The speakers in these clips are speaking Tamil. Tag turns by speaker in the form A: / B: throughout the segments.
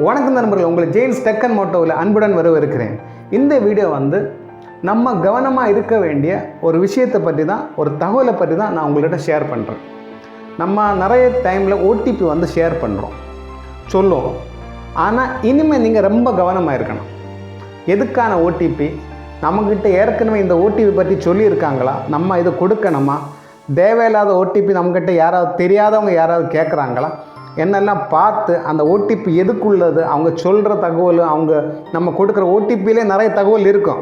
A: வணக்கம் நண்பர்களே, உங்களை ஜெயின்ஸ் டெக் அண்ட் மோட்டோவில் அன்புடன் வரவேற்கிறேன். இந்த வீடியோ நம்ம கவனமாக இருக்க வேண்டிய ஒரு விஷயத்தை பற்றி தான், ஒரு தகவலை பற்றி தான் நான் உங்கள்கிட்ட ஷேர் பண்ணுறேன். நம்ம நிறைய டைமில் ஓடிபி ஷேர் பண்ணுறோம், சொல்லுவோம். ஆனால் இனிமேல் நீங்கள் ரொம்ப கவனமாக இருக்கணும். எதுக்கான ஓடிபி, நம்மக்கிட்ட ஏற்கனவே இந்த ஓடிபி பற்றி சொல்லியிருக்காங்களா, நம்ம இதை கொடுக்கணுமா, தேவையில்லாத ஓடிபி நம்மக்கிட்ட யாராவது தெரியாதவங்க யாராவது கேட்குறாங்களா, என்னெல்லாம் பார்த்து அந்த ஓடிபி எதுக்குள்ளது, அவங்க சொல்கிற தகவல், அவங்க நம்ம கொடுக்குற ஓடிபியிலே நிறைய தகவல் இருக்கும்.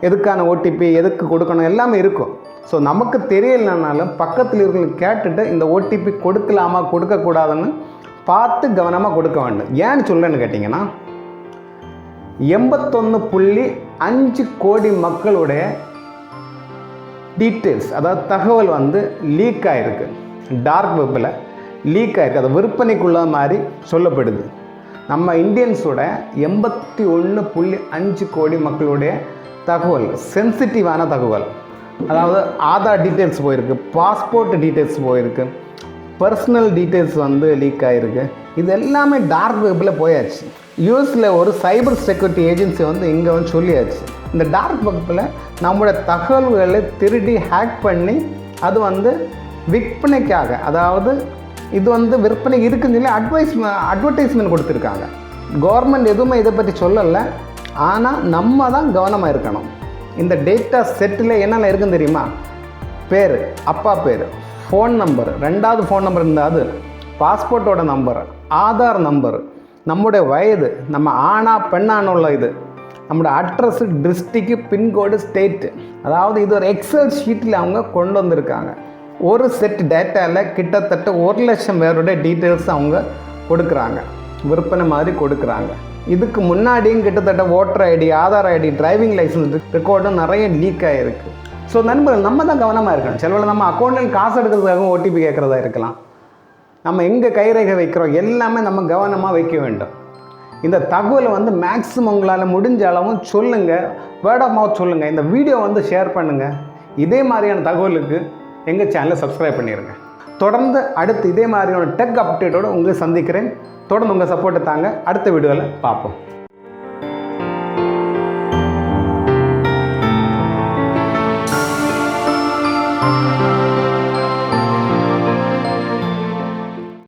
A: எதுக்கான ஓடிபி, எதுக்கு கொடுக்கணும் எல்லாமே இருக்கும். ஸோ நமக்கு தெரியலனாலும் பக்கத்தில் இருக்கிறவங்களுக்கு கேட்டுட்டு இந்த ஓடிபி கொடுக்கலாமா கொடுக்கக்கூடாதுன்னு பார்த்து கவனமாக கொடுக்க வேண்டும். ஏன்னு சொல்கிறேன்னு கேட்டிங்கன்னா, 81.5 கோடி மக்களுடைய டீட்டெயில்ஸ், அதாவது தகவல் லீக் ஆகிருக்கு. டார்க் வெப்பில் லீக் ஆகிருக்கு. அது விற்பனைக்குள்ள மாதிரி சொல்லப்படுது. நம்ம இந்தியன்ஸோட 81.5 கோடி மக்களுடைய தகவல், சென்சிட்டிவான தகவல், அதாவது ஆதார் டீட்டெயில்ஸ் போயிருக்கு, பாஸ்போர்ட் டீட்டெயில்ஸ் போயிருக்கு, பர்சனல் டீட்டெயில்ஸ் லீக் ஆகிருக்கு. இது எல்லாமே டார்க் வெப்பில் போயாச்சு. யூஎஸில் ஒரு சைபர் செக்யூரிட்டி ஏஜென்சி இங்கே சொல்லியாச்சு, இந்த டார்க் வெப்பில் நம்மளோட தகவல்களை திருடி ஹேக் பண்ணி அது விற்பனைக்காக, அதாவது இது விற்பனை இருக்குன்னு சொல்லி அட்வர்டைஸ்மெண்ட் கொடுத்துருக்காங்க. கவர்மெண்ட் எதுவுமே இதை பற்றி சொல்லலை. ஆனால் நம்ம தான் கவனமாக இருக்கணும். இந்த டேட்டா செட்டில் என்னென்ன இருக்குன்னு தெரியுமா? பேர், அப்பா பேர், ஃபோன் நம்பர், 2வது ஃபோன் நம்பர் இருந்தால் அது, பாஸ்போர்ட்டோட நம்பர், ஆதார் நம்பர், நம்முடைய வயது, நம்ம ஆணா பெண்ணான உள்ள இது, நம்மளோட அட்ரஸு, டிஸ்ட்ரிக்டு, பின்கோடு, ஸ்டேட்டு. அதாவது இது ஒரு எக்ஸல் ஷீட்டில் அவங்க கொண்டு வந்திருக்காங்க. ஒரு செட் டேட்டாவில் கிட்டத்தட்ட 1,00,000 பேருடைய டீட்டெயில்ஸ் அவங்க கொடுக்குறாங்க, விற்பனை மாதிரி கொடுக்குறாங்க. இதுக்கு முன்னாடியும் கிட்டத்தட்ட voter ID, Aadhaar ID, driving licence ரெக்கார்டும் நிறைய லீக் ஆகிருக்கு. ஸோ நண்பர்கள், நம்ம தான் கவனமாக இருக்கணும். சிலவில் நம்ம அக்கௌண்ட்டில் காசு எடுக்கிறதுக்காக ஓடிபி கேட்குறதா இருக்கலாம். நம்ம எங்கே கைரேகை வைக்கிறோம் எல்லாமே நம்ம கவனமாக வைக்க வேண்டும். இந்த தகவலை மேக்ஸிமம் உங்களால் முடிஞ்ச அளவும் சொல்லுங்கள், வேர்ட் ஆஃப் மவுத் சொல்லுங்கள். இந்த வீடியோ ஷேர் பண்ணுங்கள். இதே மாதிரியான தகவலுக்கு எங்கள் சேனலை சப்ஸ்கிரைப் பண்ணிடுங்க. தொடர்ந்து அடுத்து இதே மாதிரியான டெக் அப்டேட்டோடு உங்களை சந்திக்கிறேன். தொடர்ந்து உங்கள் சப்போர்ட்டை தாங்க. அடுத்த வீடியோவில் பார்ப்போம்.